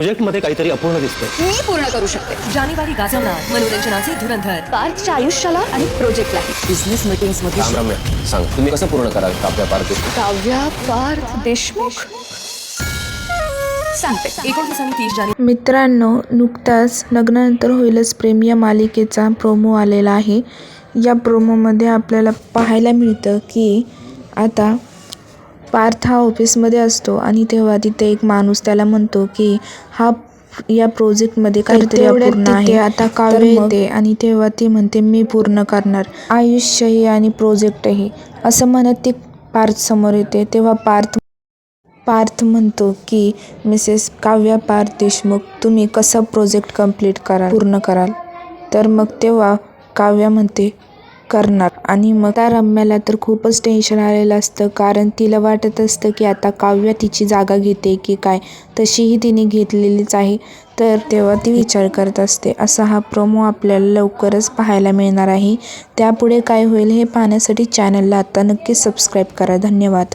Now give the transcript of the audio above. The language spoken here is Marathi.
प्रोजेक्ट मध्ये काहीतरी अपूर्ण दिसतंय. मी पूर्ण करू शकते. जानेवारी गाजवणार मनोरंजनाचे धुरंधर. पार्थच्या आयुष्याला आणि प्रोजेक्टलाही. बिझनेस मीटिंग्स मध्ये रम्या सांग, तुम्ही कसं पूर्ण कराल काव्या पार्थ? काव्या पार्थ देशमुख सांगते. 29 आणि 30 जानेवारी. मित्रांनो, नुकताच लग्नानंतर होईलच प्रेम या मालिकेचा प्रोमो आलेला आहे. या प्रोमोमध्ये आपल्याला पाहायला मिळतं की आता पार्थ हा ऑफिसमध्ये असतो आणि तेव्हा तिथे एक माणूस त्याला म्हणतो की या प्रोजेक्टमध्ये काहीतरी अपूर्ण आहे. आता काव्य येते आणि तेव्हा ती म्हणते मी पूर्ण करणार आयुष्यही आणि प्रोजेक्टही, असं म्हणत ती पार्थ समोर येते. तेव्हा पार्थ म्हणतो की मिसेस काव्या पार्थ देशमुख, तुम्ही कसं प्रोजेक्ट पूर्ण कराल? तर मग तेव्हा काव्या म्हणते करणार. आणि मग त्या रम्याला तर खूपच टेन्शन आलेलं असतं, कारण तिला वाटत असतं की आता काव्या तिची जागा घेते की काय. तशीही तिने घेतलेलीच आहे. तर तेव्हा ती विचार करत असते. असा हा प्रोमो आपल्याला लवकरच पाहायला मिळणार आहे. त्यापुढे काय होईल हे पाहण्यासाठी चॅनलला आता नक्की सबस्क्राईब करा. धन्यवाद.